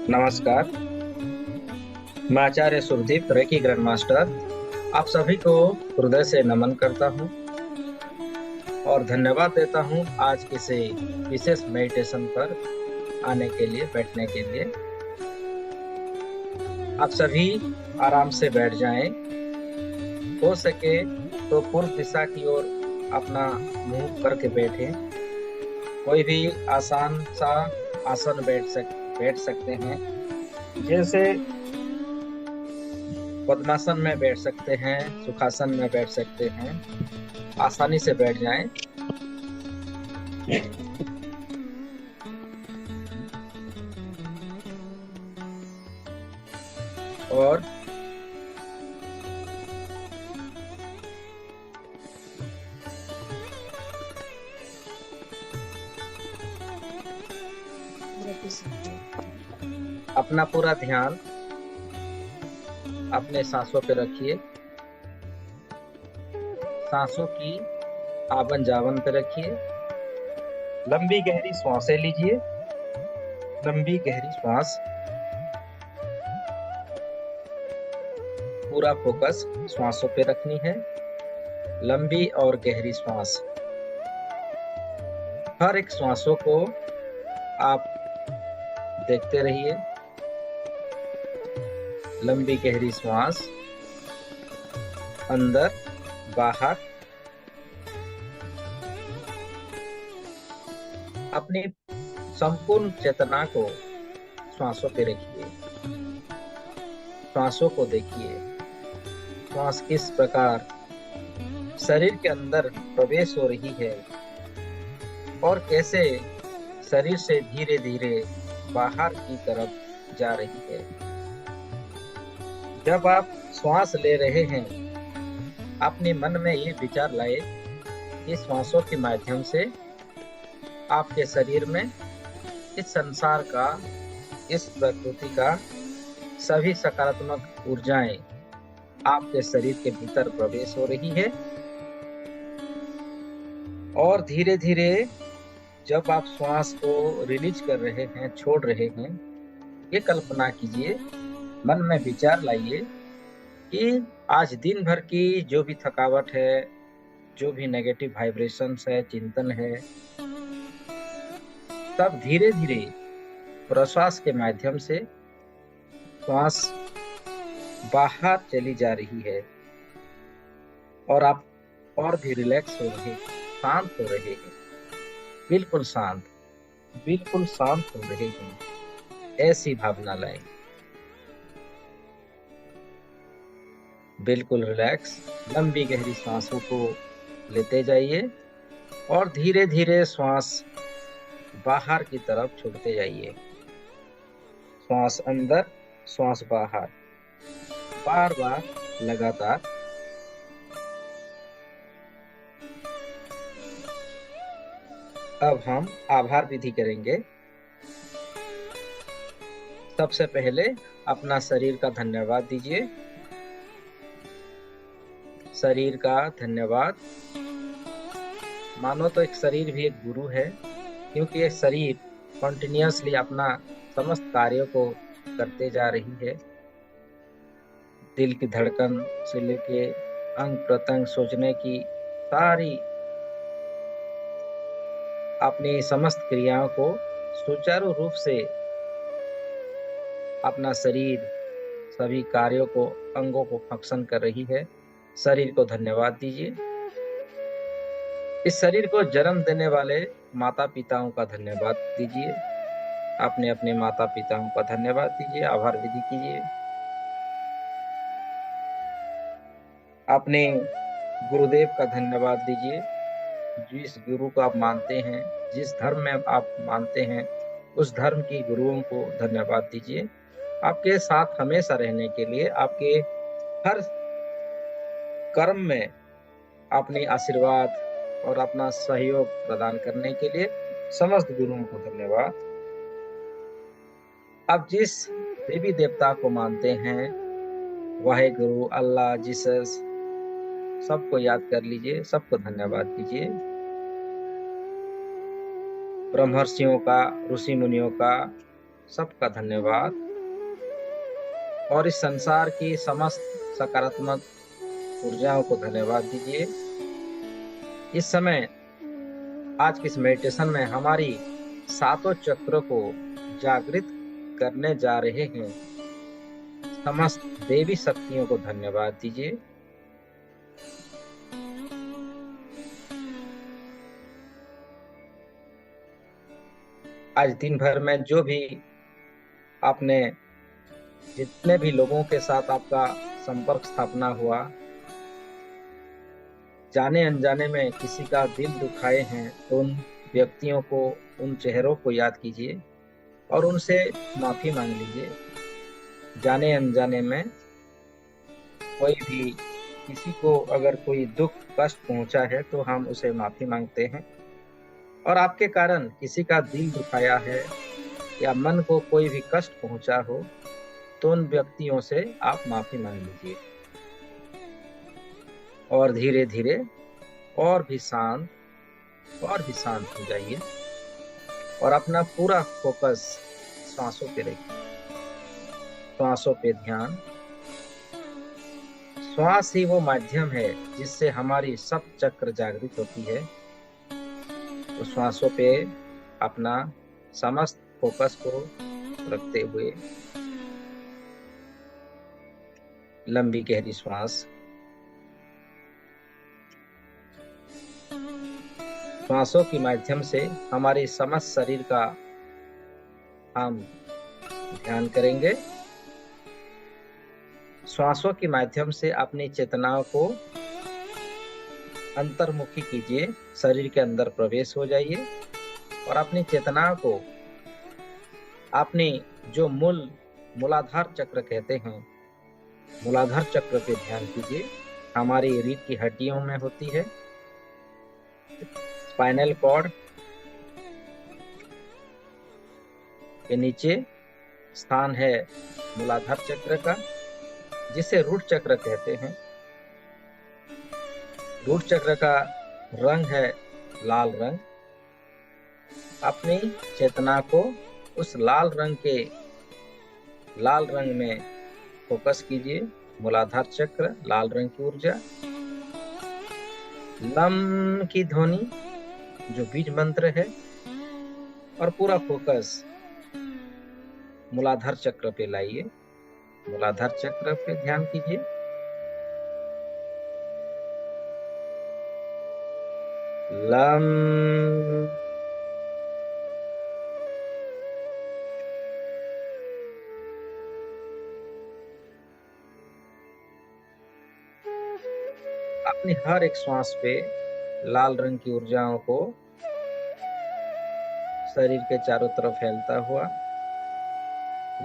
नमस्कार। मैं आचार्य सुरदीप, reiki grand master, आप सभी को हृदय से नमन करता हूं और धन्यवाद देता हूं आज किसी विशेष मेडिटेशन पर आने के लिए, बैठने के लिए। आप सभी आराम से बैठ जाएं। हो सके तो पूर्व दिशा की ओर अपना मुंह करके बैठें। कोई भी आसान सा आसन बैठ सकते हैं, जैसे पद्मासन में बैठ सकते हैं, सुखासन में बैठ सकते हैं। आसानी से बैठ जाएं। और अपना पूरा ध्यान अपने सांसों पे रखिए। सांसों की आवन जावन पे रखिए। लंबी गहरी सांसें लीजिए। लंबी गहरी सांस। पूरा फोकस सांसों पे रखनी है। लंबी और गहरी सांस। हर एक सांसों को आप देखते रहिए। लंबी गहरी सांस, अंदर बाहर। अपनी संपूर्ण चेतना को श्वासों पे रखिए। श्वासों को देखिए। श्वास किस प्रकार शरीर के अंदर प्रवेश हो रही है और कैसे शरीर से धीरे धीरे बाहर की तरफ जा रही है। जब आप श्वास ले रहे हैं, अपने मन में ये विचार लाए कि श्वासों के माध्यम से आपके शरीर में इस संसार का, इस प्रकृति का सभी सकारात्मक ऊर्जाएं आपके शरीर के भीतर प्रवेश हो रही है। और धीरे धीरे जब आप श्वास को रिलीज कर रहे हैं, छोड़ रहे हैं, ये कल्पना कीजिए, मन में विचार लाइए कि आज दिन भर की जो भी थकावट है, जो भी नेगेटिव वाइब्रेशंस है, चिंतन है, सब धीरे धीरे प्रश्वास के माध्यम से श्वास बाहर चली जा रही है और आप और भी रिलैक्स हो रहे हैं, शांत हो रहे हैं, बिल्कुल शांत हो रहे हैं। ऐसी भावना लाएं। बिल्कुल रिलैक्स। लंबी गहरी सांसों को लेते जाइए और धीरे धीरे श्वास बाहर की तरफ छोड़ते जाइए। श्वास अंदर, श्वास बाहर, बार बार लगातार। अब हम आभार विधि करेंगे। सबसे पहले अपना शरीर का धन्यवाद दीजिए। शरीर का धन्यवाद। मानो तो एक शरीर भी एक गुरु है, क्योंकि ये शरीर कंटिन्यूअसली अपना समस्त कार्यों को करते जा रही है। दिल की धड़कन से लेके अंग प्रत्यंग सोचने की सारी अपनी समस्त क्रियाओं को सुचारू रूप से अपना शरीर सभी कार्यों को अंगों को फंक्शन कर रही है। शरीर को धन्यवाद दीजिए। इस शरीर को जन्म देने वाले माता पिताओं का धन्यवाद दीजिए। अपने अपने माता पिताओं का धन्यवाद दीजिए, आभार विधि कीजिए। अपने गुरुदेव का धन्यवाद दीजिए। जिस गुरु को आप मानते हैं, जिस धर्म में आप मानते हैं, उस धर्म की गुरुओं को धन्यवाद दीजिए। आपके साथ हमेशा रहने के लिए, आपके हर कर्म में अपनी आशीर्वाद और अपना सहयोग प्रदान करने के लिए समस्त गुरुओं को धन्यवाद। आप जिस देवी देवता को मानते हैं, वाहेगुरु, अल्लाह, जीसस, सबको याद कर लीजिए, सबको धन्यवाद दीजिए। ब्रह्मर्षियों का, ऋषि मुनियों का, सबका धन्यवाद। और इस संसार की समस्त सकारात्मक ऊर्जाओं को धन्यवाद दीजिए। इस समय आज की इस मेडिटेशन में हमारी सातों चक्रों को जागृत करने जा रहे हैं। समस्त देवी शक्तियों को धन्यवाद दीजिए। आज दिन भर में जो भी आपने, जितने भी लोगों के साथ आपका संपर्क स्थापना हुआ, जाने अनजाने में किसी का दिल दुखाए हैं, तो उन व्यक्तियों को, उन चेहरों को याद कीजिए और उनसे माफी मांग लीजिए। जाने अनजाने में कोई भी किसी को अगर कोई दुख कष्ट पहुंचा है तो हम उसे माफी मांगते हैं। और आपके कारण किसी का दिल दुखाया है या मन को कोई भी कष्ट पहुंचा हो तो उन व्यक्तियों से आप माफी मांग लीजिए। और धीरे धीरे और भी शांत हो जाइए और अपना पूरा फोकस सांसों पे रखिए। श्वासों पे ध्यान। श्वास ही वो माध्यम है जिससे हमारी सब चक्र जागृत होती है। तो श्वासों पे अपना समस्त फोकस को रखते हुए लंबी गहरी श्वास। श्वासों के माध्यम से हमारे समस्त शरीर का हम ध्यान करेंगे। श्वासों के माध्यम से अपनी चेतनाओं को अंतर्मुखी कीजिए, शरीर के अंदर प्रवेश हो जाइए और अपनी चेतनाओं को अपनी जो मूलाधार चक्र कहते हैं, मूलाधार चक्र पे ध्यान कीजिए। हमारी रीढ़ की हड्डियों में होती है। स्पाइनल कॉर्ड के नीचे स्थान है मूलाधार चक्र का, जिसे रूट चक्र कहते हैं। रूट चक्र का रंग है लाल रंग। अपनी चेतना को उस लाल रंग में फोकस कीजिए। मूलाधार चक्र, लाल रंग की ऊर्जा। लम की ध्वनि जो बीज मंत्र है, और पूरा फोकस मूलाधार चक्र पे लाइए। मूलाधार चक्र पे ध्यान कीजिए। लम। अपनी हर एक श्वास पे लाल रंग की ऊर्जाओं को शरीर के चारों तरफ फैलता हुआ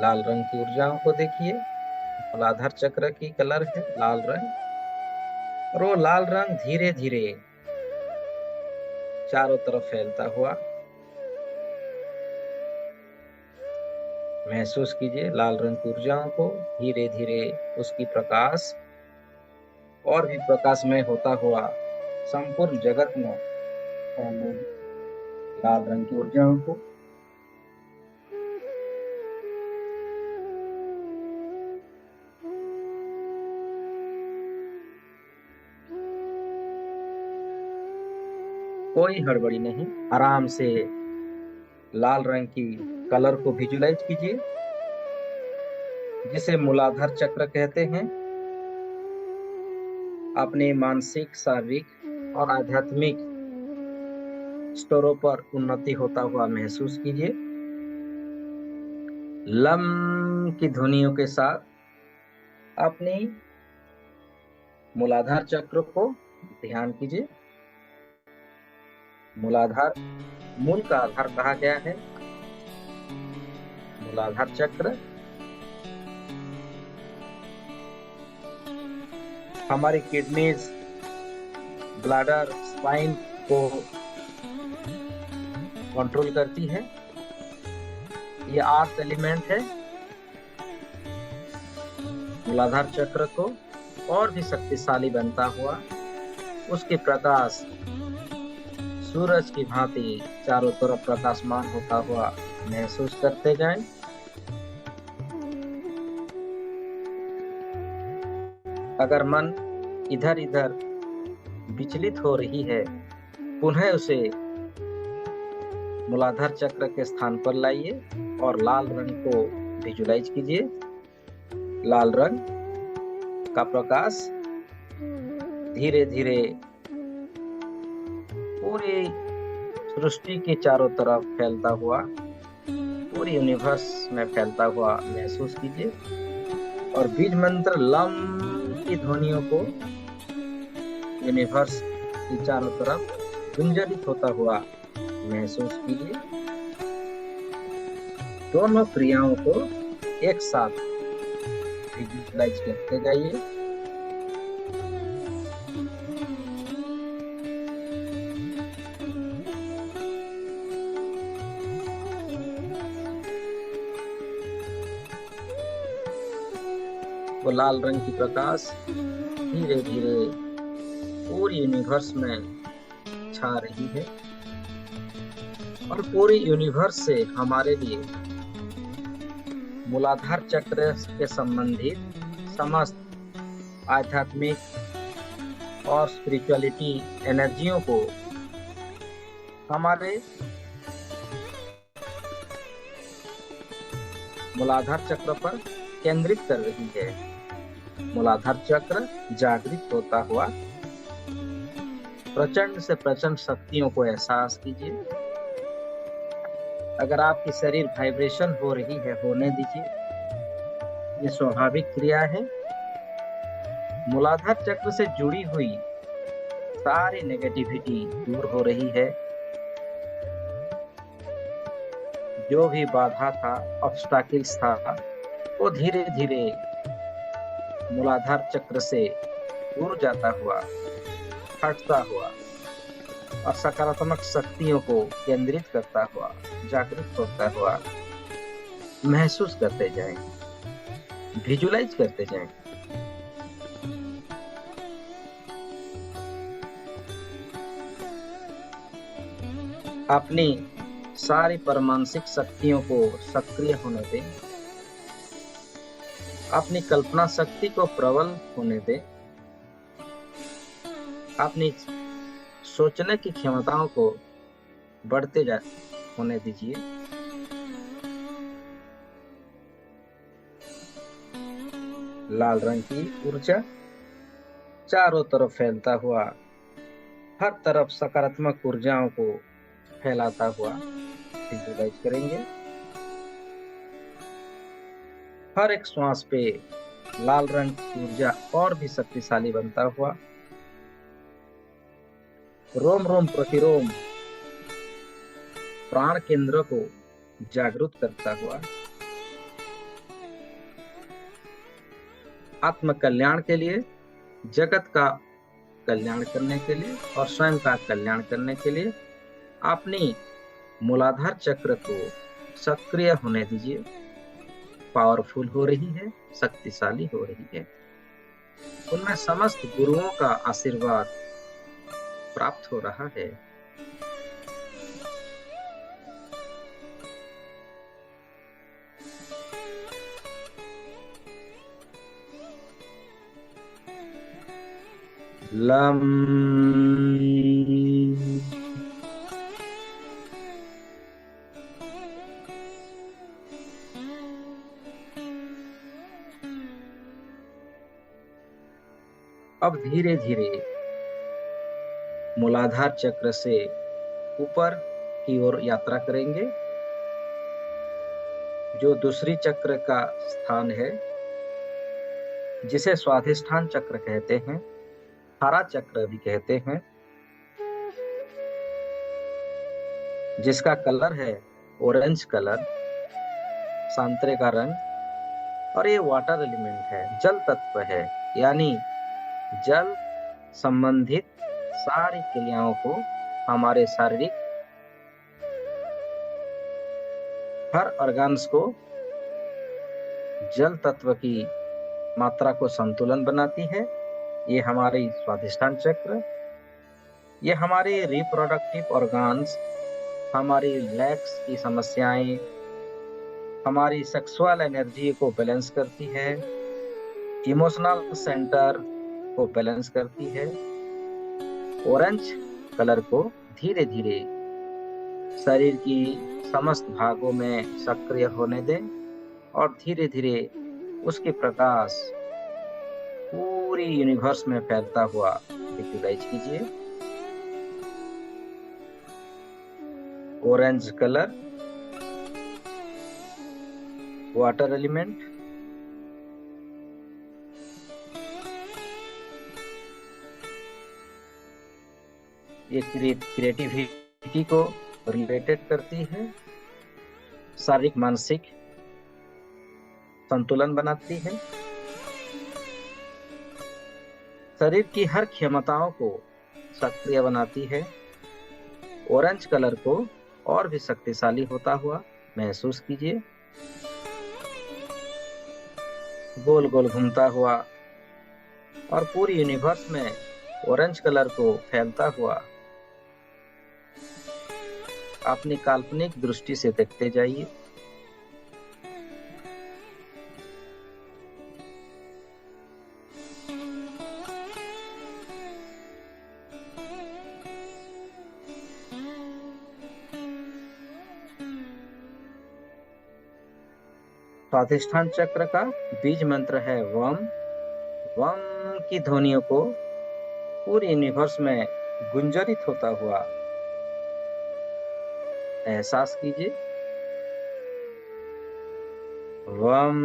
लाल रंग की ऊर्जाओं को देखिए। मूलाधार चक्र की कलर है लाल रंग, और वो लाल रंग धीरे धीरे चारों तरफ फैलता हुआ महसूस कीजिए। लाल रंग की ऊर्जाओं को धीरे धीरे उसकी प्रकाश और भी प्रकाशमय होता हुआ संपूर्ण जगत में लाल रंग की ऊर्जाओं को। कोई हड़बड़ी नहीं, आराम से लाल रंग की कलर को विजुलाइज कीजिए, जिसे मूलाधार चक्र कहते हैं। अपने मानसिक, शारीरिक और आध्यात्मिक स्तरों पर उन्नति होता हुआ महसूस कीजिए। लम की ध्वनियों के साथ अपनी मूलाधार चक्र को ध्यान कीजिए। मूलाधार मूल का आधार कहा गया है। मूलाधार चक्र हमारी किडनीज, ब्लैडर, स्पाइन को कंट्रोल करती है। ये अर्थ एलिमेंट है। मूलाधार चक्र को और भी शक्तिशाली बनता हुआ उसके प्रकाश सूरज की भांति चारों तरफ प्रकाशमान होता हुआ महसूस करते जाएं। अगर मन इधर इधर विचलित हो रही है, पुनः उसे मूलाधार चक्र के स्थान पर लाइए और लाल रंग को विजुलाइज कीजिए। लाल रंग का प्रकाश धीरे धीरे पूरी सृष्टि के चारों तरफ फैलता हुआ, पूरी यूनिवर्स में फैलता हुआ महसूस कीजिए और बीज मंत्र लम की ध्वनियों को यूनिवर्स के चारों तरफ गुंजरित होता हुआ महसूस कीजिए। दोनों क्रियाओं को एक साथ विजुलाइज करते जाइए। वो लाल रंग की प्रकाश धीरे धीरे पूरी यूनिवर्स में छा रही है और पूरी यूनिवर्स से हमारे लिए मूलाधार चक्र के संबंधित समस्त आध्यात्मिक और स्पिरिचुअलिटी एनर्जियों को हमारे मूलाधार चक्र पर केंद्रित कर रही है। मूलाधार चक्र जागृत होता हुआ प्रचंड से प्रचंड शक्तियों को एहसास कीजिए। अगर आपकी शरीर वाइब्रेशन हो रही है, होने दीजिए, ये स्वाभाविक क्रिया है। मूलाधार चक्र से जुड़ी हुई सारी नेगेटिविटी दूर हो रही है। जो भी बाधा था, ऑब्स्टैकल्स था, वो धीरे धीरे मूलाधार चक्र से दूर जाता हुआ, हटता हुआ और सकारात्मक शक्तियों को केंद्रित करता हुआ, जागृत होता हुआ महसूस करते जाएं, विजुलाइज करते जाएं। अपनी सारी परमानसिक शक्तियों को सक्रिय होने दें। अपनी कल्पना शक्ति को प्रबल होने दें। अपनी सोचने की क्षमताओं को बढ़ते होने दीजिए। लाल रंग की ऊर्जा चारों तरफ फैलता हुआ, हर तरफ सकारात्मक ऊर्जाओं को फैलाता हुआ विजुलाइज करेंगे। हर एक श्वास पे लाल रंग की ऊर्जा और भी शक्तिशाली बनता हुआ, रोम रोम प्रतिरोम प्राण केंद्र को जागृत करता हुआ, आत्म कल्याण के लिए, जगत का कल्याण करने के लिए और स्वयं का कल्याण करने के लिए अपनी मूलाधार चक्र को सक्रिय होने दीजिए। पावरफुल हो रही है, शक्तिशाली हो रही है। उनमें समस्त गुरुओं का आशीर्वाद प्राप्त हो रहा है। लम अब धीरे धीरे मूलाधार चक्र से ऊपर की ओर यात्रा करेंगे, जो दूसरी चक्र का स्थान है, जिसे स्वाधिष्ठान चक्र कहते हैं, हरा चक्र भी कहते हैं, जिसका कलर है ऑरेंज कलर, संतरे का रंग, और ये वाटर एलिमेंट है, जल तत्व है, यानी जल संबंधित सारी क्रियाओं को हमारे शारीरिक हर ऑर्गन्स को जल तत्व की मात्रा को संतुलन बनाती है। ये हमारी स्वाधिष्ठान चक्र, ये हमारे रिप्रोडक्टिव ऑर्गन्स, हमारी लैक्स की समस्याएं, हमारी सेक्सुअल एनर्जी को बैलेंस करती है, इमोशनल सेंटर को बैलेंस करती है। ऑरेंज कलर को धीरे धीरे शरीर की समस्त भागों में सक्रिय होने दें और धीरे धीरे उसके प्रकाश पूरी यूनिवर्स में फैलता हुआ विजुलाइज कीजिए। ऑरेंज कलर, वाटर एलिमेंट, ये क्रिएटिविटी को रिलेटेड करती है, शारीरिक मानसिक संतुलन बनाती है, शरीर की हर क्षमताओं को सक्रिय बनाती है। ऑरेंज कलर को और भी शक्तिशाली होता हुआ महसूस कीजिए, गोल गोल घूमता हुआ और पूरी यूनिवर्स में ऑरेंज कलर को फैलता हुआ अपनी काल्पनिक दृष्टि से देखते जाइए। स्वाधिष्ठान चक्र का बीज मंत्र है वम। वम की ध्वनियों को पूरी यूनिवर्स में गुंजरित होता हुआ एहसास कीजिए। वम।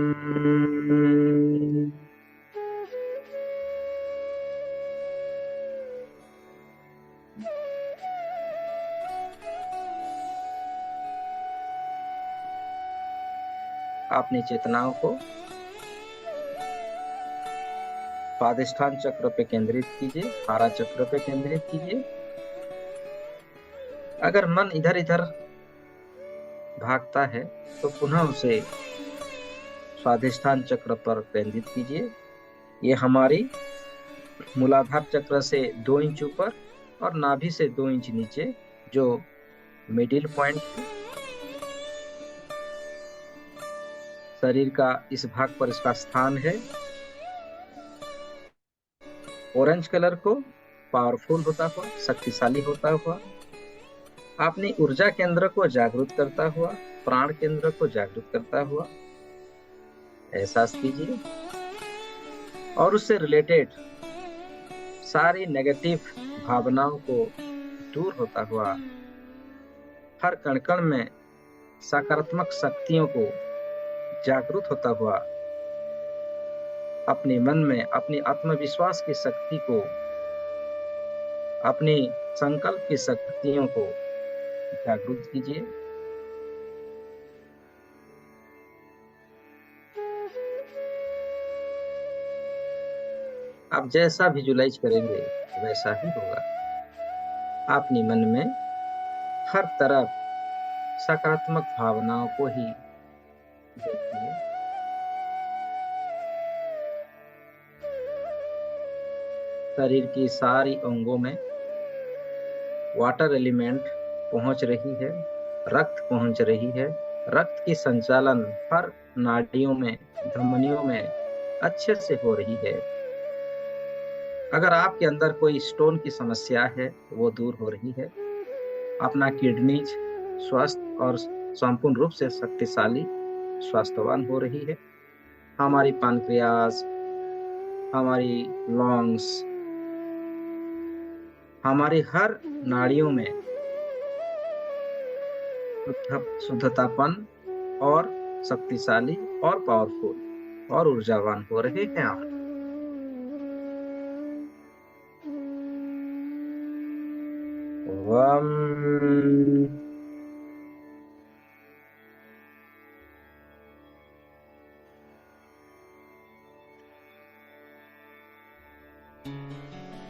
अपनी चेतनाओं को स्वाधिष्ठान चक्र पे केंद्रित कीजिए, हरा चक्र पे केंद्रित कीजिए। अगर मन इधर इधर भागता है तो पुनः उसे स्वाधिष्ठान चक्र पर केंद्रित कीजिए। ये हमारी मूलाधार चक्र से 2 इंच ऊपर और नाभि से 2 इंच नीचे जो मिडिल पॉइंट है, शरीर का इस भाग पर इसका स्थान है। ऑरेंज कलर को पावरफुल होता हुआ, शक्तिशाली होता हुआ, अपनी ऊर्जा केंद्र को जागृत करता हुआ, प्राण केंद्र को जागृत करता हुआ एहसास कीजिए और उससे रिलेटेड सारी नेगेटिव भावनाओं को दूर होता हुआ हर कण कण में सकारात्मक शक्तियों को जागृत होता हुआ अपने मन में अपनी आत्मविश्वास की शक्ति को, अपनी संकल्प की शक्तियों को जागृत कीजिए। आप जैसा विजुलाइज करेंगे वैसा ही होगा। अपने मन में हर तरफ सकारात्मक भावनाओं को ही देखिए। शरीर की सारी अंगों में वाटर एलिमेंट पहुंच रही है, रक्त पहुंच रही है। रक्त की संचालन हर नाड़ियों में, धमनियों में अच्छे से हो रही है। अगर आपके अंदर कोई स्टोन की समस्या है वो दूर हो रही है। अपना किडनीज स्वस्थ और संपूर्ण रूप से शक्तिशाली, स्वास्थ्यवान हो रही है। हमारी पानक्रियास, हमारी लंग्स, हमारी हर नाड़ियों में शुद्धतापन और शक्तिशाली और पावरफुल और ऊर्जावान हो रहे हैं आप। वम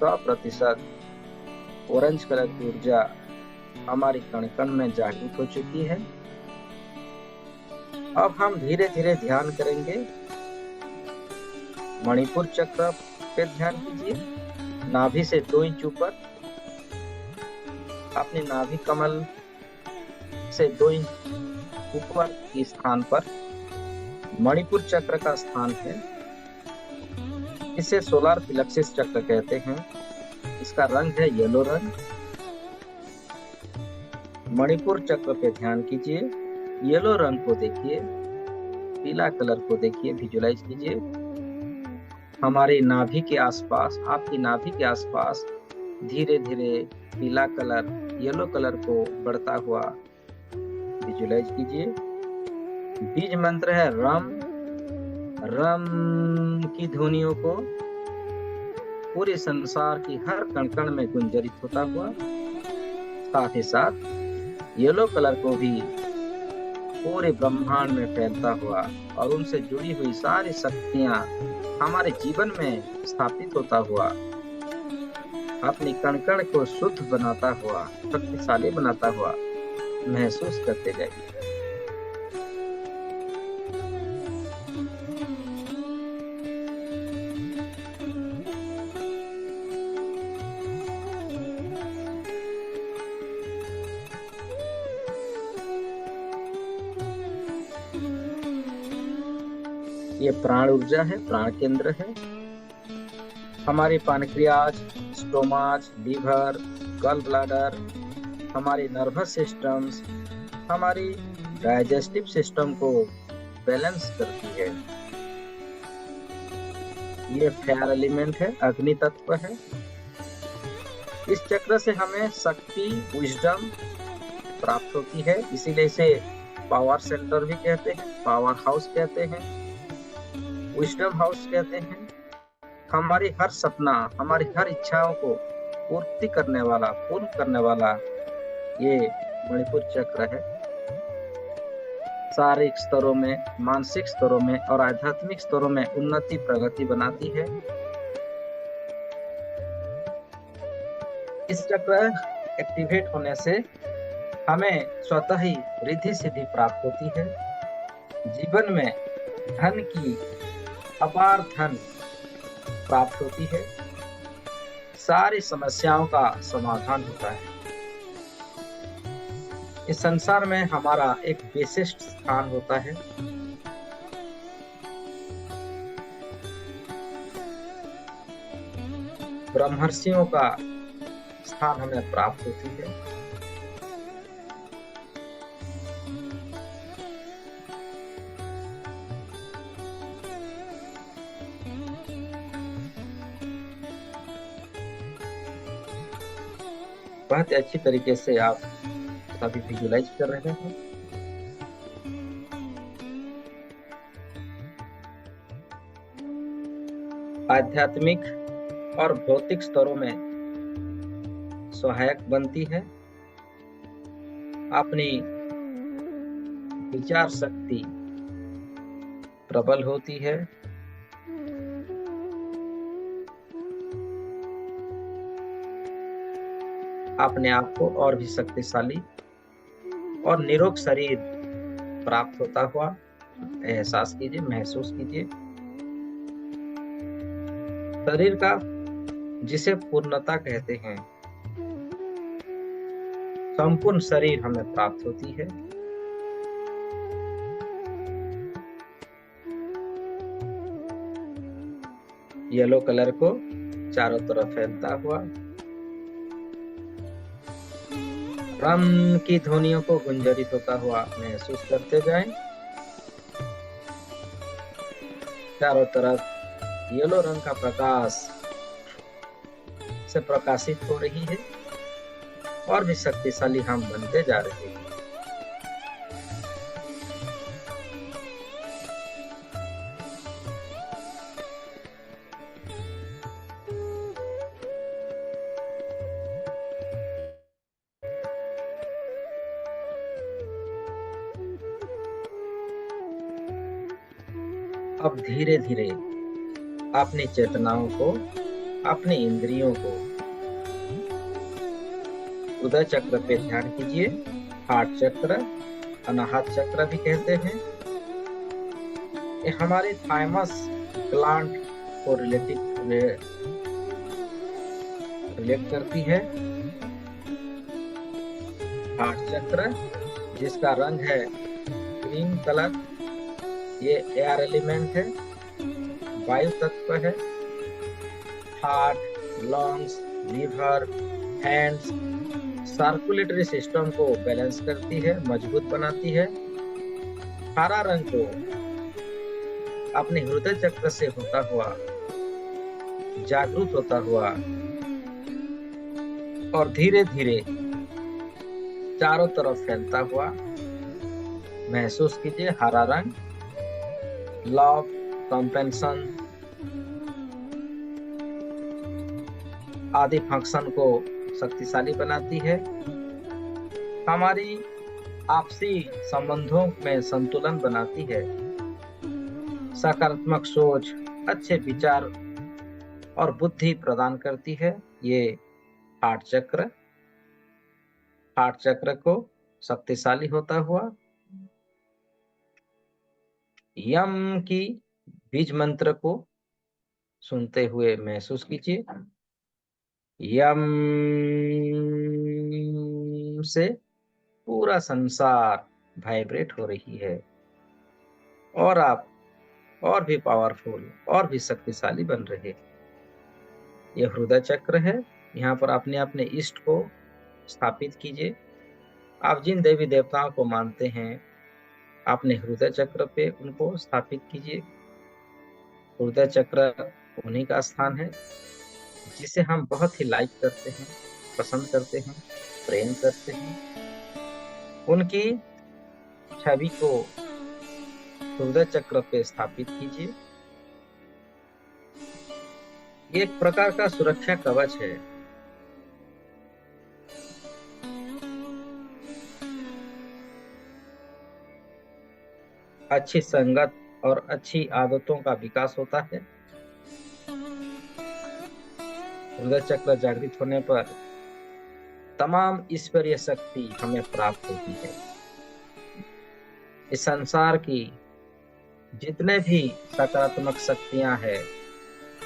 सौ प्रतिशत ऑरेंज कलर की ऊर्जा हमारी कण कण में जागृत हो चुकी है। अब हम धीरे धीरे ध्यान करेंगे। मणिपुर चक्र पे ध्यान कीजिए। नाभि से 2 इंच ऊपर, अपने नाभि कमल से 2 इंच ऊपर के स्थान पर मणिपुर चक्र का स्थान है। इसे सोलर प्लेक्सिस चक्र कहते हैं। इसका रंग है येलो रंग। मणिपुर चक्र पे ध्यान कीजिए। येलो रंग को देखिए, पीला कलर को देखिए, विजुलाइज कीजिए। हमारे नाभि के आसपास, आपकी नाभि के आसपास धीरे धीरे पीला कलर, येलो कलर को बढ़ता हुआ विजुलाइज कीजिए। बीज मंत्र है रम। रम की ध्वनियों को पूरे संसार की हर कण कण में गुंजरित होता हुआ, साथ ही साथ येलो कलर को भी पूरे ब्रह्मांड में फैलता हुआ और उनसे जुड़ी हुई सारी शक्तियां हमारे जीवन में स्थापित होता हुआ, अपनी कण कण को शुद्ध बनाता हुआ, शक्तिशाली बनाता हुआ महसूस करते जाइए। ये प्राण ऊर्जा है, प्राण केंद्र है। हमारे पैनक्रियाज, स्टोमाच, लीवर, गल ब्लैडर, हमारी नर्वस सिस्टम्स, हमारी डाइजेस्टिव सिस्टम को बैलेंस करती है। ये फायर एलिमेंट है, अग्नि तत्व है। इस चक्र से हमें शक्ति, विजडम प्राप्त होती है। इसीलिए इसे पावर सेंटर भी कहते हैं, पावर हाउस कहते हैं, विजडम हाउस कहते हैं। हमारी हर सपना, हमारी हर इच्छाओं को पूर्ति करने वाला, पूर्ण करने वाला ये मणिपुर चक्र है। शारीरिक स्तरों में, मानसिक स्तरों में और आध्यात्मिक स्तरों में उन्नति, प्रगति बनाती है। इस चक्र एक्टिवेट होने से हमें स्वतः ही रिद्धि सिद्धि प्राप्त होती है। जीवन में धन की अपार धन प्राप्त होती है। सारी समस्याओं का समाधान होता है। इस संसार में हमारा एक विशिष्ट स्थान होता है। ब्रह्मर्षियों का स्थान हमें प्राप्त होती है। बहुत अच्छी तरीके से आप सभी विजुलाइज कर रहे हैं। आध्यात्मिक और भौतिक स्तरों में सहायक बनती है। अपनी विचार शक्ति प्रबल होती है। अपने आप को और भी शक्तिशाली और निरोग शरीर प्राप्त होता हुआ एहसास कीजिए, महसूस कीजिए। शरीर का जिसे पूर्णता कहते हैं, संपूर्ण शरीर हमें प्राप्त होती है। येलो कलर को चारों तरफ फैलता हुआ रम की ध्वनियों को गुंजरित होता हुआ महसूस करते जाएं। चारों तरफ येलो रंग का प्रकाश से प्रकाशित हो रही है और भी शक्तिशाली हम बनते जा रहे हैं। अब धीरे धीरे अपनी चेतनाओं को, अपनी इंद्रियों को हृदय चक्र पे ध्यान कीजिए। हार्ट चक्र, अनाहत चक्र भी कहते हैं। ये हमारे थाइमस ग्लैंड को रिलेट करती है। हार्ट चक्र जिसका रंग है ग्रीन कलर, ये एयर एलिमेंट है, वायु तत्व है। Heart, lungs, liver, hands circulatory system को बैलेंस करती है, मजबूत बनाती है। हरा रंग को अपने हृदय चक्र से होता हुआ, जागरूक होता हुआ और धीरे धीरे चारों तरफ फैलता हुआ महसूस कीजिए। हरा रंग लव, कंपेंशन आदि फंक्शन को शक्तिशाली बनाती है। हमारी आपसी संबंधों में संतुलन बनाती है। सकारात्मक सोच, अच्छे विचार और बुद्धि प्रदान करती है। ये हार्ट चक्र को शक्तिशाली होता हुआ यम की बीज मंत्र को सुनते हुए महसूस कीजिए। यम से पूरा संसार वाइब्रेट हो रही है और आप और भी पावरफुल और भी शक्तिशाली बन रहे हैं। यह हृदय चक्र है। यहाँ पर अपने अपने इष्ट को स्थापित कीजिए। आप जिन देवी देवताओं को मानते हैं अपने हृदय चक्र पे उनको स्थापित कीजिए। हृदय चक्र उन्हीं का स्थान है जिसे हम बहुत ही लाइक करते हैं, पसंद करते हैं, प्रेम करते हैं। उनकी छवि को हृदय चक्र पे स्थापित कीजिए। ये एक प्रकार का सुरक्षा कवच है। अच्छी संगत और अच्छी आदतों का विकास होता है। हृदय चक्र जागृत होने पर तमाम ईश्वरीय शक्ति हमें प्राप्त होती है। इस संसार की जितने भी सकारात्मक शक्तियां हैं,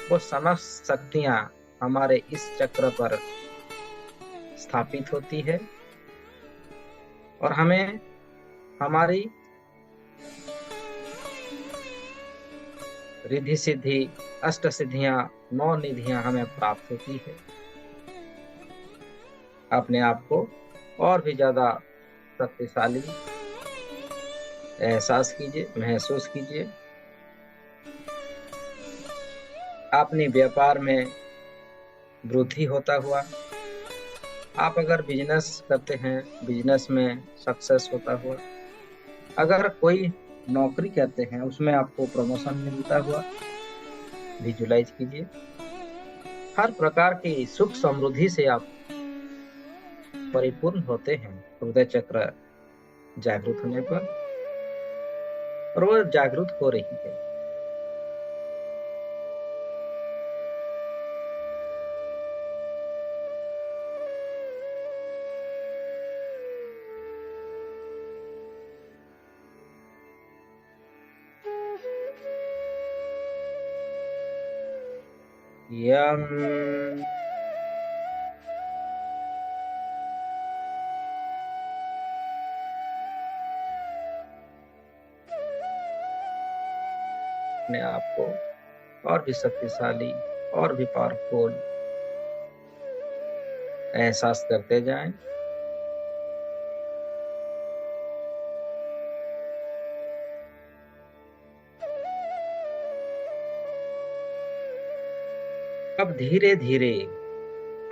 वो समस्त शक्तियां हमारे इस चक्र पर स्थापित होती है और हमें हमारी रिद्धि सिद्धि, अष्ट सिद्धियां, 9 निधियां हमें प्राप्त होती है। अपने आप को और भी ज्यादा शक्तिशाली एहसास कीजिए, महसूस कीजिए। अपने व्यापार में वृद्धि होता हुआ, आप अगर बिजनेस करते हैं, बिजनेस में सक्सेस होता हुआ, अगर कोई नौकरी करते हैं उसमें आपको प्रमोशन मिलता हुआ विजुलाइज कीजिए। हर प्रकार की सुख समृद्धि से आप परिपूर्ण होते हैं हृदय चक्र जागृत होने पर, और वो जागृत हो रही है। यम अपने आप को और भी शक्तिशाली और भी पावरफुल एहसास करते जाएं। धीरे धीरे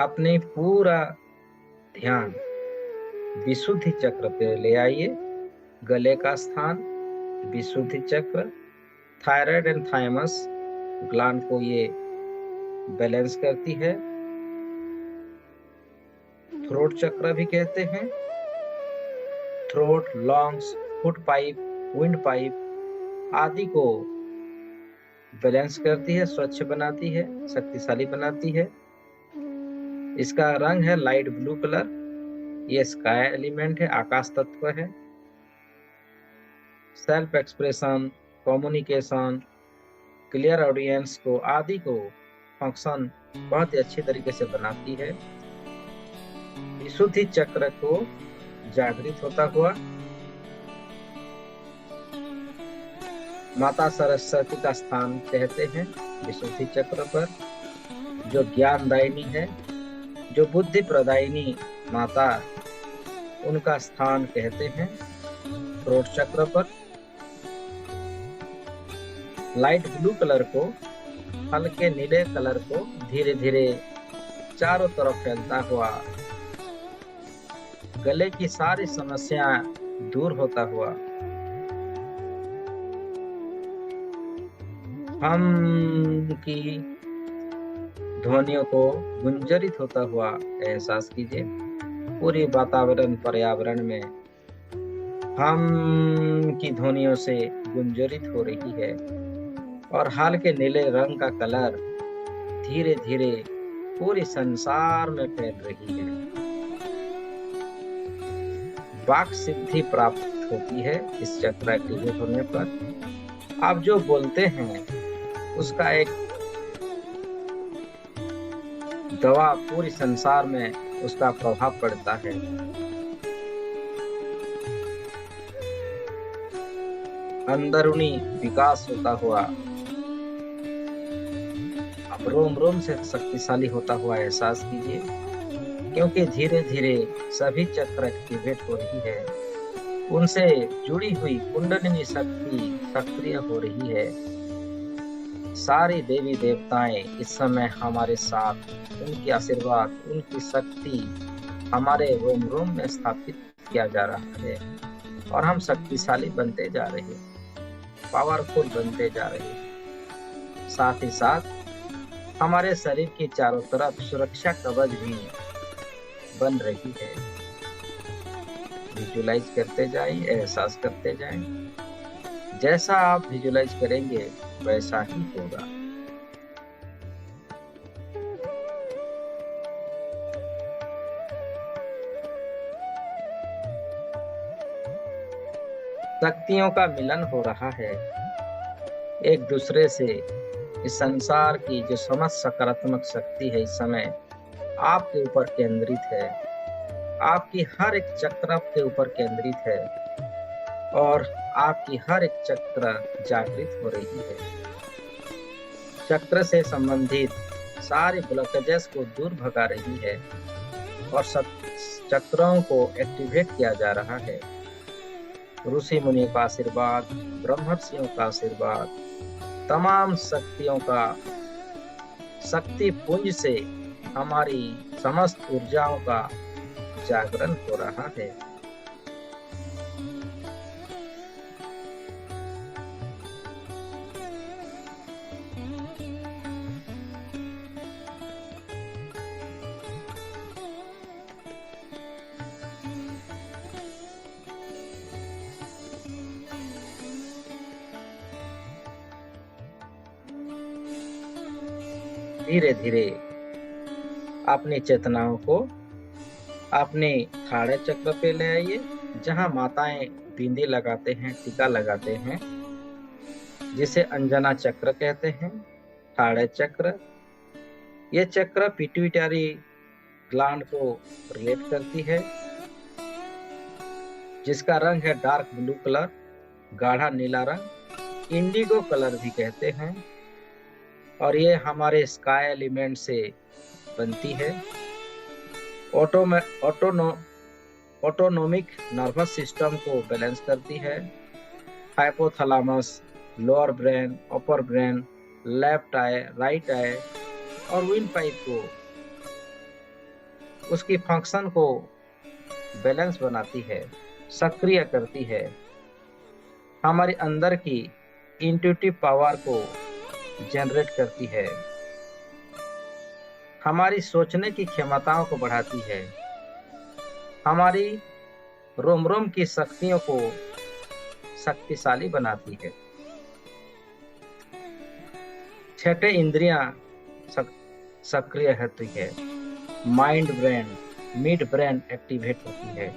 अपने पूरा ध्यान विशुद्धि चक्र पे ले आइए। गले का स्थान विशुद्धि चक्र, थायराइड एंड थाइमस ग्लैंड को ये बैलेंस करती है। थ्रोट चक्र भी कहते हैं। Throat, lungs, foot pipe, wind pipe आदि को बैलेंस करती है, स्वच्छ बनाती है, शक्तिशाली बनाती है। इसका रंग है लाइट ब्लू कलर। ये स्काई एलिमेंट है, आकाश तत्व है। Self expression, communication, clear audience को आदि को फंक्शन बहुत ही अच्छी तरीके से बनाती है। विशुद्धि चक्र को जागृत होता हुआ माता सरस्वती का स्थान कहते हैं। विशुद्धि चक्र पर जो ज्ञानदायिनी है, जो बुद्धि प्रदायिनी माता, उनका स्थान कहते हैं। थ्रोट चक्र पर लाइट ब्लू कलर को, हल्के नीले कलर को धीरे धीरे चारों तरफ फैलता हुआ गले की सारी समस्याएं दूर होता हुआ हम की ध्वनियों को गुंजरित होता हुआ एहसास कीजिए। पूरी वातावरण पर्यावरण में हम की ध्वनियों से गुंजरित हो रही है और हल्के नीले रंग का कलर धीरे धीरे पूरे संसार में फैल रही है। वाक सिद्धि प्राप्त होती है इस चक्र एक्टिवेट होने पर। आप जो बोलते हैं उसका एक दवा पूरी संसार में उसका प्रभाव पड़ता है। अंदरूनी विकास होता हुआ अब रोम रोम से शक्तिशाली होता हुआ एहसास कीजिए, क्योंकि धीरे धीरे सभी चक्र एक्टिवेट हो रही है। उनसे जुड़ी हुई कुंडलिनी शक्ति सक्रिय हो रही है। सारी देवी देवताएं इस समय हमारे साथ, उनकी आशीर्वाद, उनकी शक्ति हमारे रोम रोम में स्थापित किया जा रहा है और हम शक्तिशाली बनते जा रहे हैं, पावरफुल बनते जा रहे हैं। साथ ही साथ हमारे शरीर की चारों तरफ सुरक्षा कवच भी बन रही है। विजुलाइज करते जाएं, एहसास करते जाएं। जैसा आप विजुलाइज करेंगे वैसा ही होगा। शक्तियों का मिलन हो रहा है एक दूसरे से। इस संसार की जो समस्त सकारात्मक शक्ति है इस समय आपके ऊपर केंद्रित है, आपकी हर एक चक्र आपके ऊपर केंद्रित है और आपकी हर एक चक्र जागृत हो रही है। चक्र से संबंधित सारे ब्लॉकेजेस को दूर भगा रही है और सब चक्रों को एक्टिवेट किया जा रहा है। ऋषि मुनि का आशीर्वाद, ब्रह्मर्षियों का आशीर्वाद, तमाम शक्तियों का शक्ति पुंज से हमारी समस्त ऊर्जाओं का जागरण हो रहा है। धीरे धीरे अपनी चेतनाओं को अपने थाड़े चक्र पे ले आइए, जहां माताएं बिंदी लगाते हैं, टीका लगाते हैं, जिसे अंजना चक्र कहते हैं। थाड़े चक्र, ये चक्र पिट्यूटरी ग्लैंड को रिलेट करती है, जिसका रंग है डार्क ब्लू कलर, गाढ़ा नीला रंग, इंडिगो कलर भी कहते हैं। और ये हमारे स्काई एलिमेंट से बनती है। ऑटोनोमिक नर्वस सिस्टम को बैलेंस करती है। Hypothalamus, lower brain, upper brain, left I, right I, और विंड पाइप को उसकी फंक्शन को बैलेंस बनाती है, सक्रिय करती है, हमारे अंदर की इंट्यूटिव पावर को जनरेट करती है, हमारी सोचने की क्षमताओं को बढ़ाती है, हमारी रोम रोम की शक्तियों को शक्तिशाली बनाती है। छठे इंद्रियां सक्रिय होती है, mind brain, mid brain activate होती है।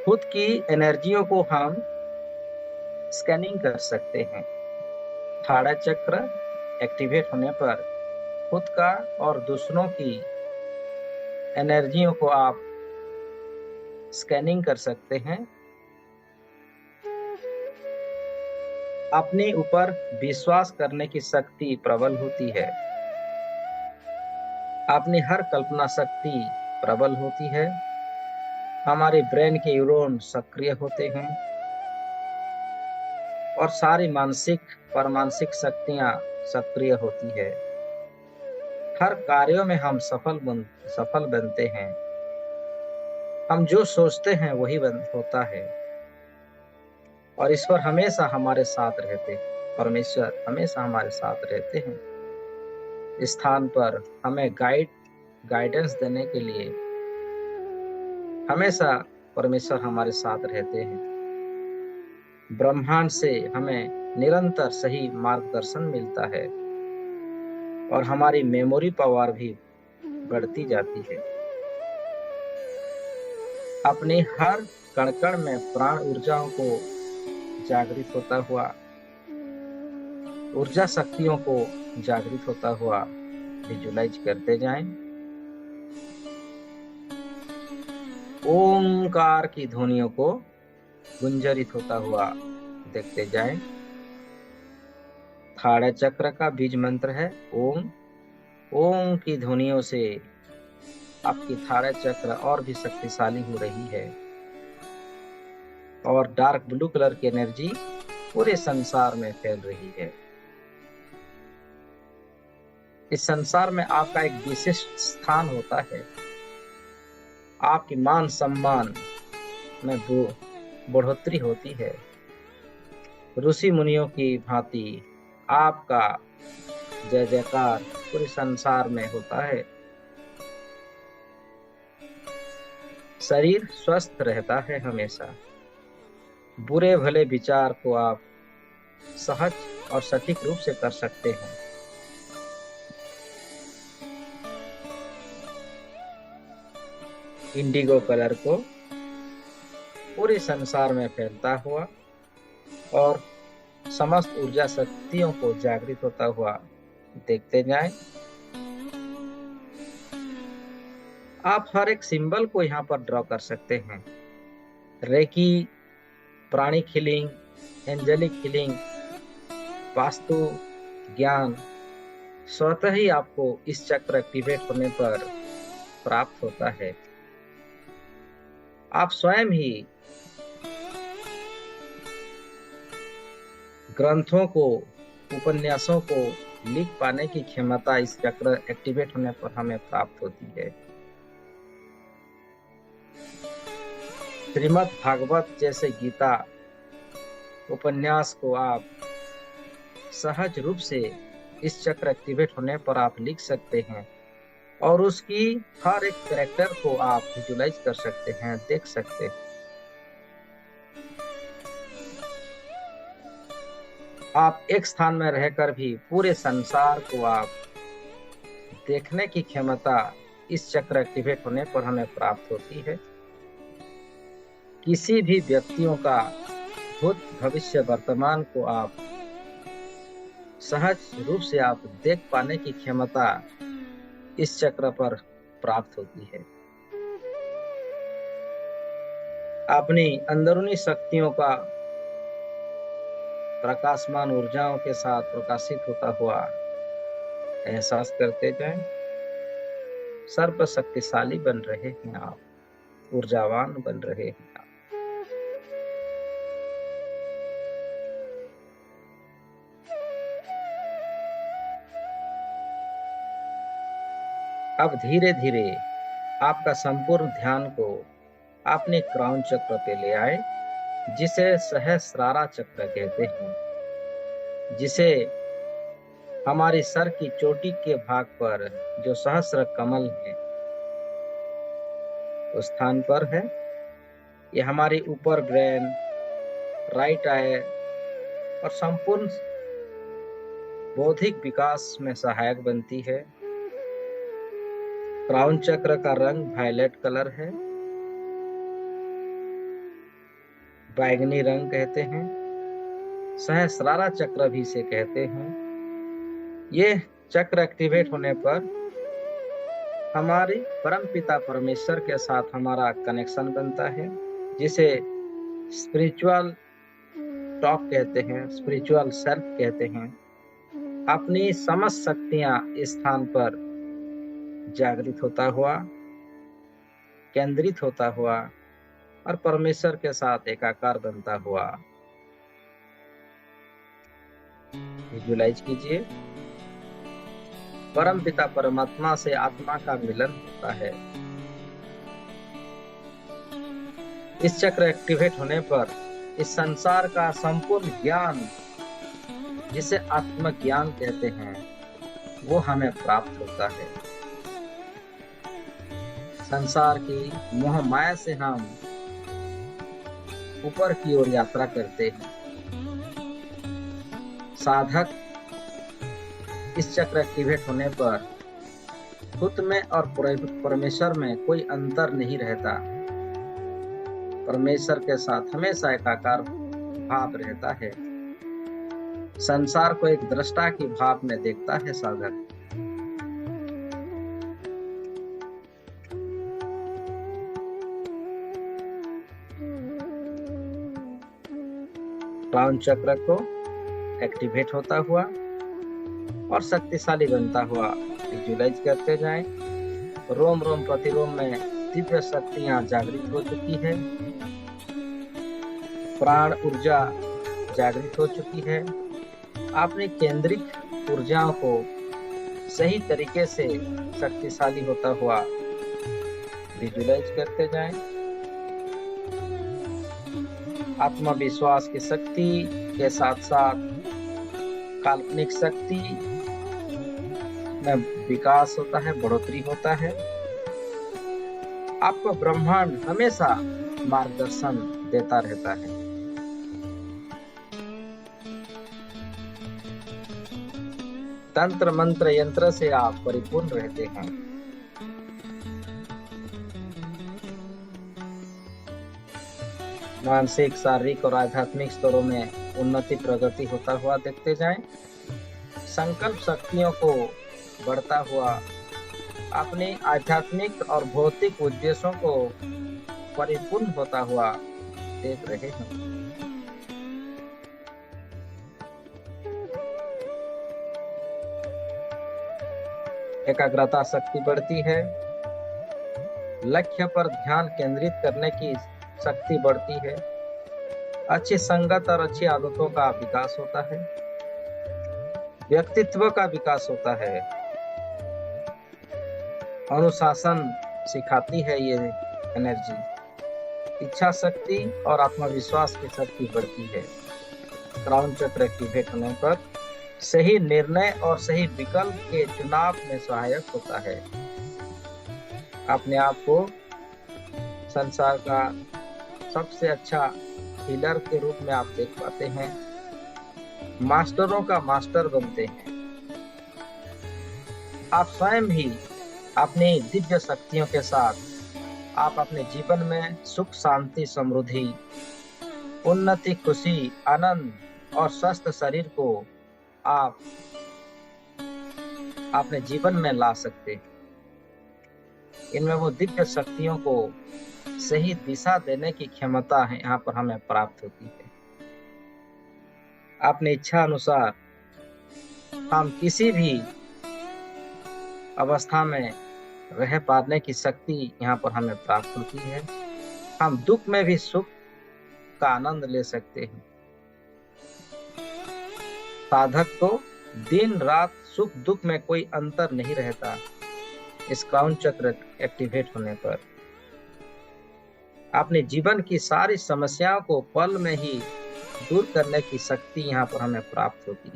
खुद की एनर्जियों को हम स्कैनिंग कर सकते हैं। थाड़ा चक्र एक्टिवेट होने पर खुद का और दूसरों की एनर्जियों को आप स्कैनिंग कर सकते हैं। अपने ऊपर विश्वास करने की शक्ति प्रबल होती है, अपनी हर कल्पना शक्ति प्रबल होती है, हमारे ब्रेन के न्यूरॉन सक्रिय होते हैं और सारी मानसिक परमानसिक शक्तियां सक्रिय होती है। हर कार्यों में हम सफल बनते हैं। हम जो सोचते हैं वही होता है और ईश्वर हमेशा हमारे साथ रहते हैं। परमेश्वर हमेशा हमारे साथ रहते हैं। इस स्थान पर हमें गाइडेंस देने के लिए हमेशा परमेश्वर हमारे साथ रहते हैं। ब्रह्मांड से हमें निरंतर सही मार्गदर्शन मिलता है और हमारी मेमोरी पावर भी बढ़ती जाती है। अपनी हर कण कण में प्राण ऊर्जाओं को जागृत होता हुआ, ऊर्जा शक्तियों को जागृत होता हुआ विजुलाइज करते जाएं। ओंकार की ध्वनियों को गुंजरित होता हुआ देखते जाएं। थाड़ा चक्र का बीज मंत्र है ओम। ओम की ध्वनियों से आपकी थाड़ा चक्र और भी शक्तिशाली हो रही है और डार्क ब्लू कलर की एनर्जी पूरे संसार में फैल रही है। इस संसार में आपका एक विशिष्ट स्थान होता है। आपकी मान सम्मान में बढ़ोतरी होती है। ऋषि मुनियों की भांति आपका जय जयकार पूरे संसार में होता है। शरीर स्वस्थ रहता है हमेशा। बुरे भले विचार को आप सहज और सटीक रूप से कर सकते हैं। इंडिगो कलर को पूरे संसार में फैलता हुआ और समस्त ऊर्जा शक्तियों को जागृत होता हुआ देखते जाएं। आप हर एक सिंबल को यहाँ पर ड्रॉ कर सकते हैं। Reiki, pranic healing, angelic healing, वास्तु ज्ञान स्वतः ही आपको इस चक्र एक्टिवेट होने पर प्राप्त होता है। आप स्वयं ही ग्रंथों को, उपन्यासों को लिख पाने की क्षमता इस चक्र एक्टिवेट होने पर हमें प्राप्त होती है। श्रीमद् भागवत जैसे गीता उपन्यास को आप सहज रूप से इस चक्र एक्टिवेट होने पर आप लिख सकते हैं और उसकी हर एक कैरेक्टर को आप विजुलाइज कर सकते हैं, देख सकते हैं। आप एक स्थान में रहकर भी पूरे संसार को आप देखने की क्षमता इस चक्र एक्टिवेट होने पर हमें प्राप्त होती है। किसी भी व्यक्तियों का भूत भविष्य वर्तमान को आप सहज रूप से आप देख पाने की क्षमता इस चक्र पर प्राप्त होती है। अपनी अंदरूनी शक्तियों का प्रकाशमान ऊर्जाओं के साथ प्रकाशित होता हुआ एहसास करते जाएं। सर्व शक्तिशाली बन रहे हैं आप, ऊर्जावान बन रहे हैं आप। अब धीरे धीरे आपका संपूर्ण ध्यान को अपने क्राउन चक्र पे ले आए, जिसे सहस्रारा चक्र कहते हैं, जिसे हमारी सर की चोटी के भाग पर जो सहस्र कमल है उस स्थान पर है। ये हमारी ऊपर ब्रेन, राइट आई और संपूर्ण बौद्धिक विकास में सहायक बनती है। क्राउन चक्र का रंग वायलेट कलर है, बैंगनी रंग कहते हैं, सहस्रारा चक्र भी से कहते हैं। ये चक्र एक्टिवेट होने पर हमारी परमपिता परमेश्वर के साथ हमारा कनेक्शन बनता है, जिसे स्पिरिचुअल टॉक कहते हैं, स्पिरिचुअल सेल्फ कहते हैं। अपनी समस्त शक्तियां इस स्थान पर जागृत होता हुआ, केंद्रित होता हुआ और परमेश्वर के साथ एकाकार बनता हुआ विजुलाइज कीजिए। परम पिता परमात्मा से आत्मा का मिलन होता है। इस चक्र एक्टिवेट होने पर इस संसार का संपूर्ण ज्ञान, जिसे आत्मज्ञान कहते हैं, वो हमें प्राप्त होता है। संसार की मोह माया से हम ऊपर की ओर यात्रा करते हैं। साधक इस चक्र एक्टिवेट होने पर खुद में और परमेश्वर में कोई अंतर नहीं रहता। परमेश्वर के साथ हमेशा एकाकार भाव रहता है। संसार को एक दृष्टा की भाव में देखता है साधक। क्राउन चक्र को एक्टिवेट होता हुआ और शक्तिशाली बनता हुआ विजुलाइज करते जाएं। रोम रोम प्रतिरोम में दिव्य शक्तियां जागृत हो चुकी है, प्राण ऊर्जा जागृत हो चुकी है। अपनी केंद्रित ऊर्जाओं को सही तरीके से शक्तिशाली होता हुआ विजुलाइज करते जाएं। आत्मविश्वास की शक्ति के साथ साथ काल्पनिक शक्ति में विकास होता है, बढ़ोतरी होता है। आपको ब्रह्मांड हमेशा मार्गदर्शन देता रहता है। तंत्र मंत्र यंत्र से आप परिपूर्ण रहते हैं। मानसिक, शारीरिक और आध्यात्मिक स्तरों में उन्नति प्रगति होता हुआ देखते जाएं। संकल्प शक्तियों को बढ़ता हुआ, अपने आध्यात्मिक और भौतिक उद्देश्यों को परिपूर्ण होता हुआ देख रहे हैं। एकाग्रता शक्ति बढ़ती है, लक्ष्य पर ध्यान केंद्रित करने की शक्ति बढ़ती है, अच्छी संगत और अच्छी आदतों का विकास होता है, व्यक्तित्व का विकास होता है, अनुशासन सिखाती है ये एनर्जी, इच्छा शक्ति और आत्मविश्वास की शक्ति बढ़ती है। क्राउन चक्र एक्टिवेट होने पर सही निर्णय और सही विकल्प के चुनाव में सहायक होता है। अपने आप को संसार का सबसे अच्छा हीलर के रूप में आप देख पाते हैं, मास्टरों का मास्टर बनते हैं। आप स्वयं ही अपनी दिव्य शक्तियों के साथ आप अपने जीवन में सुख, शांति, समृद्धि, उन्नति, खुशी, आनंद और स्वस्थ शरीर को आप अपने जीवन में ला सकते हैं। इनमें वो दिव्य शक्तियों को सही दिशा देने की क्षमता है, यहाँ पर हमें प्राप्त होती है। अपनी इच्छा अनुसार हम किसी भी अवस्था में रह पाने की शक्ति यहाँ पर हमें प्राप्त होती है। हम दुख में भी सुख का आनंद ले सकते हैं। साधक को दिन रात सुख दुख में कोई अंतर नहीं रहता। इस क्राउन चक्र एक्टिवेट होने पर अपने जीवन की सारी समस्याओं को पल में ही दूर करने की शक्ति यहाँ पर हमें प्राप्त होगी,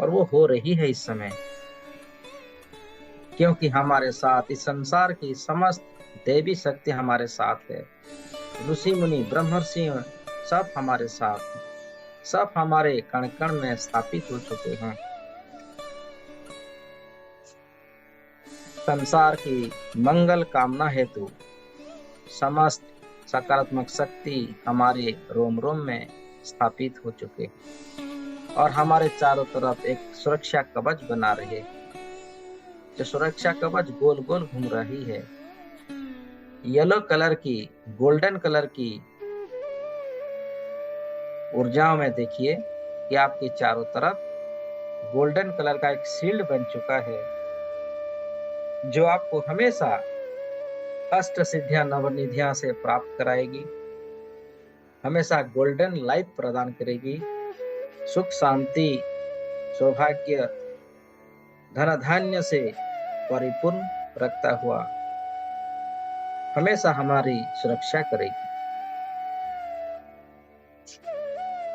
और वो हो रही है इस समय, क्योंकि हमारे साथ इस संसार की समस्त देवी शक्ति हमारे साथ है। ऋषि मुनि ब्रह्मर्षि सब हमारे साथ हैं, सब हमारे कण कण में स्थापित हो चुके हैं। संसार की मंगल कामना हेतु समस्त सकारात्मक शक्ति हमारे रोम रोम में स्थापित हो चुके हैं और हमारे चारों तरफ एक सुरक्षा कवच बना रहे। जो सुरक्षा कवच गोल गोल घूम रही है, येलो कलर की, गोल्डन कलर की ऊर्जाओं में देखिए कि आपके चारों तरफ गोल्डन कलर का एक शील्ड बन चुका है, जो आपको हमेशा अष्ट सिद्धियां नवनिधियां से प्राप्त कराएगी, हमेशा गोल्डन लाइफ प्रदान करेगी, सुख शांति सौभाग्य धन धान्य से परिपूर्ण रखता हुआ हमेशा हमारी सुरक्षा करेगी।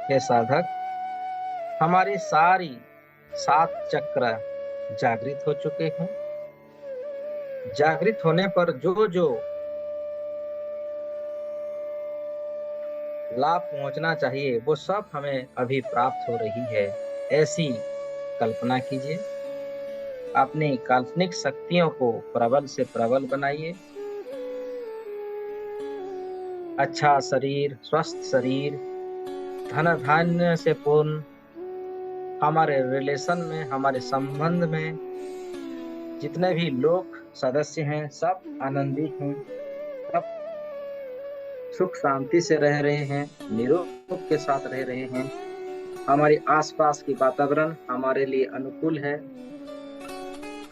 हे साधक, हमारी सारी 7 चक्र जागृत हो चुके हैं। जागृत होने पर जो जो लाभ पहुंचना चाहिए वो सब हमें अभी प्राप्त हो रही है, ऐसी कल्पना कीजिए। अपनी काल्पनिक शक्तियों को प्रबल से प्रबल बनाइए। अच्छा शरीर, स्वस्थ शरीर, धन धान्य से पूर्ण, हमारे रिलेशन में, हमारे संबंध में जितने भी लोग सदस्य हैं सब आनंदित हैं, सब सुख शांति से रह रहे हैं, निरोग के साथ रह रहे हैं। हमारे आसपास की वातावरण हमारे लिए अनुकूल है।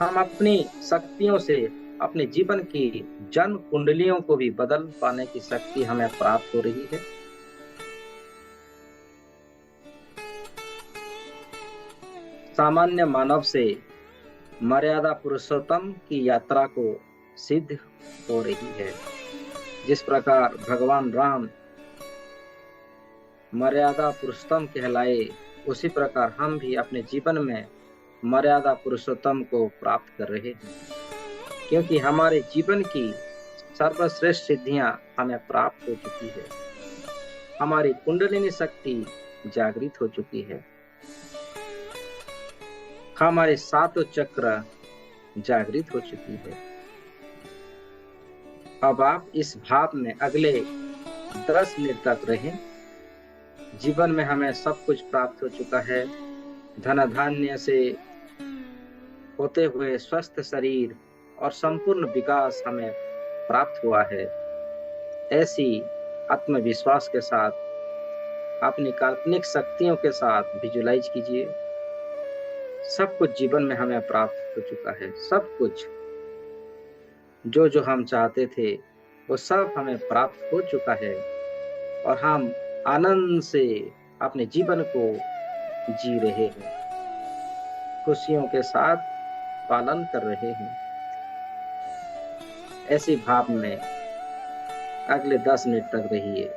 हम अपनी शक्तियों से अपने जीवन की जन्म कुंडलियों को भी बदल पाने की शक्ति हमें प्राप्त हो रही है। सामान्य मानव से मर्यादा पुरुषोत्तम की यात्रा को सिद्ध हो रही है। जिस प्रकार भगवान राम मर्यादा पुरुषोत्तम कहलाए, उसी प्रकार हम भी अपने जीवन में मर्यादा पुरुषोत्तम को प्राप्त कर रहे हैं, क्योंकि हमारे जीवन की सर्वश्रेष्ठ सिद्धियां हमें प्राप्त हो चुकी है। हमारी कुंडलिनी शक्ति जागृत हो चुकी है, हमारे 7 चक्र जागृत हो चुकी है। अब आप इस भाव में अगले 10 मिनट तक रहें। जीवन में हमें सब कुछ प्राप्त हो चुका है। धन धान्य से होते हुए स्वस्थ शरीर और संपूर्ण विकास हमें प्राप्त हुआ है। ऐसी आत्मविश्वास के साथ अपनी काल्पनिक शक्तियों के साथ विजुलाइज कीजिए। सब कुछ जीवन में हमें प्राप्त हो चुका है। सब कुछ जो जो हम चाहते थे वो सब हमें प्राप्त हो चुका है, और हम आनंद से अपने जीवन को जी रहे हैं, खुशियों के साथ पालन कर रहे हैं। ऐसे भाव में अगले 10 मिनट तक रहिए।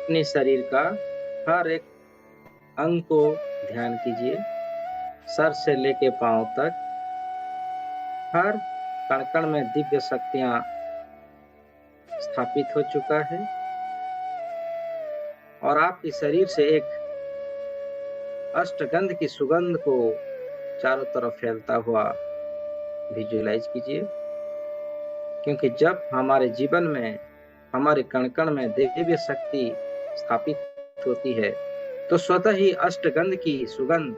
अपने शरीर का हर एक अंग को ध्यान कीजिए, सर से लेके पांव तक हर कण कण में दिव्य शक्तियां स्थापित हो चुका है और आपके शरीर से एक अष्टगंध की सुगंध को चारों तरफ फैलता हुआ विजुअलाइज कीजिए, क्योंकि जब हमारे जीवन में हमारे कण कण में दिव्य शक्ति स्थापित होती है तो स्वतः ही अष्टगंध की सुगंध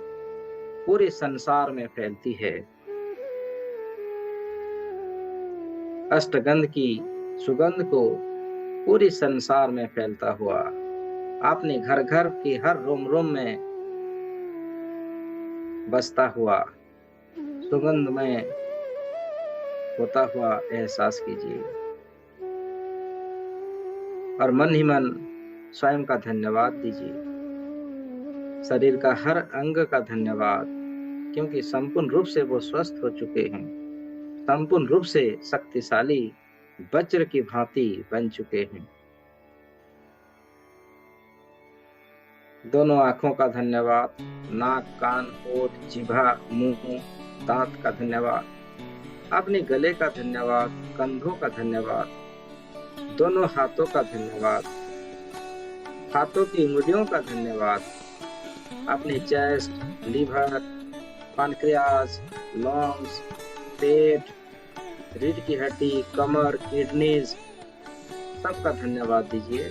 पूरे संसार में फैलती है। अष्टगंध की सुगंध को पूरे संसार में फैलता हुआ आपने घर घर के हर रोम रोम में बसता हुआ सुगंध में होता हुआ एहसास कीजिए और मन ही मन स्वयं का धन्यवाद दीजिए, शरीर का हर अंग का धन्यवाद, क्योंकि संपूर्ण रूप से वो स्वस्थ हो चुके हैं, संपूर्ण रूप से शक्तिशाली वज्र की भांति बन चुके हैं। दोनों आंखों का धन्यवाद, नाक, कान, होठ, जिह्वा, मुंह, दांत का धन्यवाद, अपने गले का धन्यवाद, कंधों का धन्यवाद, दोनों हाथों का धन्यवाद, हाथों की उंगलियों का धन्यवाद, अपने चेस्ट, लीवर, पैनक्रियाज, लंग्स, पेट, रीढ़ की हड्डी, कमर, किडनीज, सबका धन्यवाद दीजिए।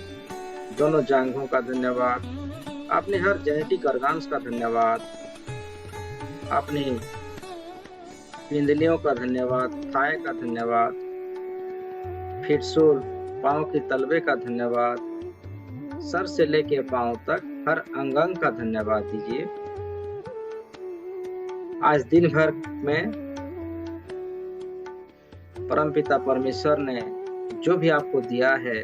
दोनों जांघों का धन्यवाद, अपने हर जेनेटिक ऑर्गन्स का धन्यवाद, अपनी पिंडलियों का धन्यवाद, थाई का धन्यवाद, फिटसूल, पांव की तलवे का धन्यवाद, सर से लेके पांव तक हर अंग का धन्यवाद दीजिए। आज दिन भर में परमपिता परमेश्वर ने जो भी आपको दिया है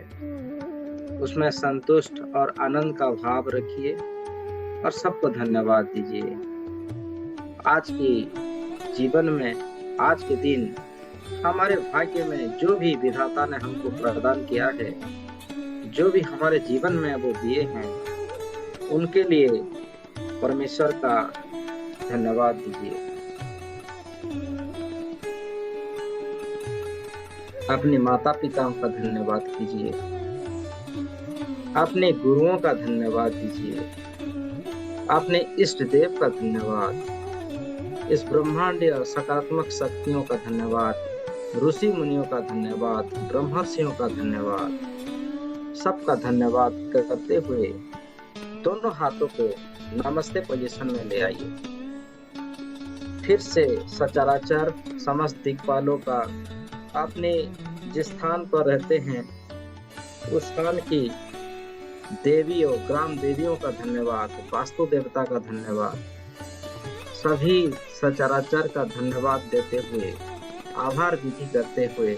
उसमें संतुष्ट और आनंद का भाव रखिए और सबको धन्यवाद दीजिए। आज की जीवन में, आज के दिन हमारे भाग्य में जो भी विधाता ने हमको प्रदान किया है, जो भी हमारे जीवन में वो दिए हैं, उनके लिए परमेश्वर का धन्यवाद दीजिए। अपने माता पिताओं का धन्यवाद कीजिए, अपने गुरुओं का धन्यवाद दीजिए, अपने इष्ट देव का धन्यवाद, इस ब्रह्मांडीय सकारात्मक शक्तियों का धन्यवाद, ऋषि मुनियों का धन्यवाद, ब्रह्मर्षियों का धन्यवाद, सबका धन्यवाद करते हुए दोनों हाथों को नमस्ते पोजीशन में ले आइए। फिर से सचराचर समस्त दिक्पालों का अपने जिस स्थान पर रहते हैं उस स्थान की देवियों, ग्राम देवियों का धन्यवाद, वास्तु देवता का धन्यवाद, सभी सचराचर का धन्यवाद देते हुए, आभार विधि करते हुए,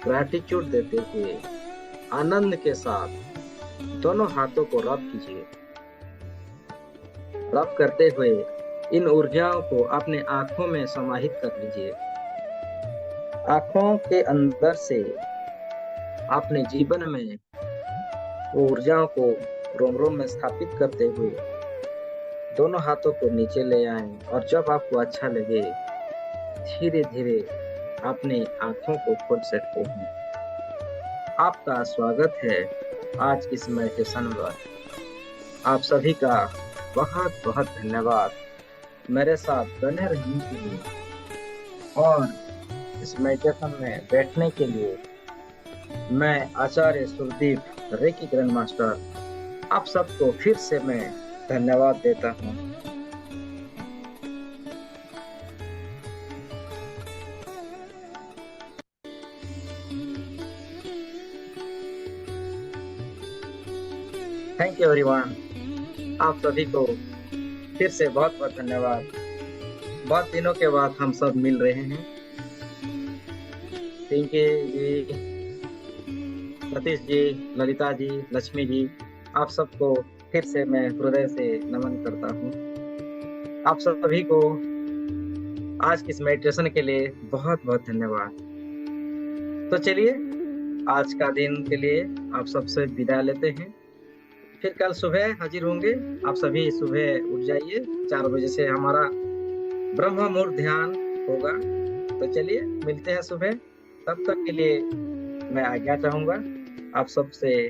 ग्रैटिट्यूड देते हुए, आनंद के साथ दोनों हाथों को रब कीजिए। रब करते हुए इन ऊर्जाओं को अपने आंखों में समाहित कर लीजिए। आंखों के अंदर से अपने जीवन में ऊर्जाओं को रोम रोम में स्थापित करते हुए दोनों हाथों को नीचे ले आएं और जब आपको अच्छा लगे धीरे धीरे अपनी आंखों को खोल सकते हैं। आपका स्वागत है आज की इस मेडिटेशन में। आप सभी का बहुत बहुत धन्यवाद मेरे साथ बने रहने के लिए और इस मेडिटेशन में बैठने के लिए। मैं आचार्य सुरदीप, रेकी ग्रैंड मास्टर, आप सबको फिर से मैं धन्यवाद देता हूँ। Thank you everyone. आप सभी को फिर से बहुत बहुत धन्यवाद। बहुत दिनों के बाद हम सब मिल रहे हैं। पिंकी जी, सतीश जी, ललिता जी, लक्ष्मी जी, आप सबको फिर से मैं हृदय से नमन करता हूँ। आप सभी को आज की इस मेडिटेशन के लिए बहुत बहुत धन्यवाद। तो चलिए आज का दिन के लिए आप सबसे विदा लेते हैं। फिर कल सुबह हाजिर होंगे। आप सभी सुबह उठ जाइए, 4 बजे से हमारा ब्रह्म मुहूर्त ध्यान होगा। तो चलिए मिलते हैं सुबह। तब तक के लिए मैं आज्ञा चाहूंगा, आप सबसे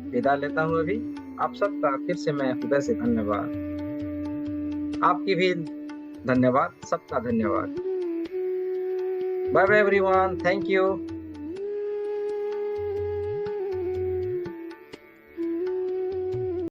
विदा लेता हूं अभी। आप सबका फिर से मैं हृदय से धन्यवाद। आपकी भी धन्यवाद, सबका धन्यवाद। Bye bye everyone, thank you.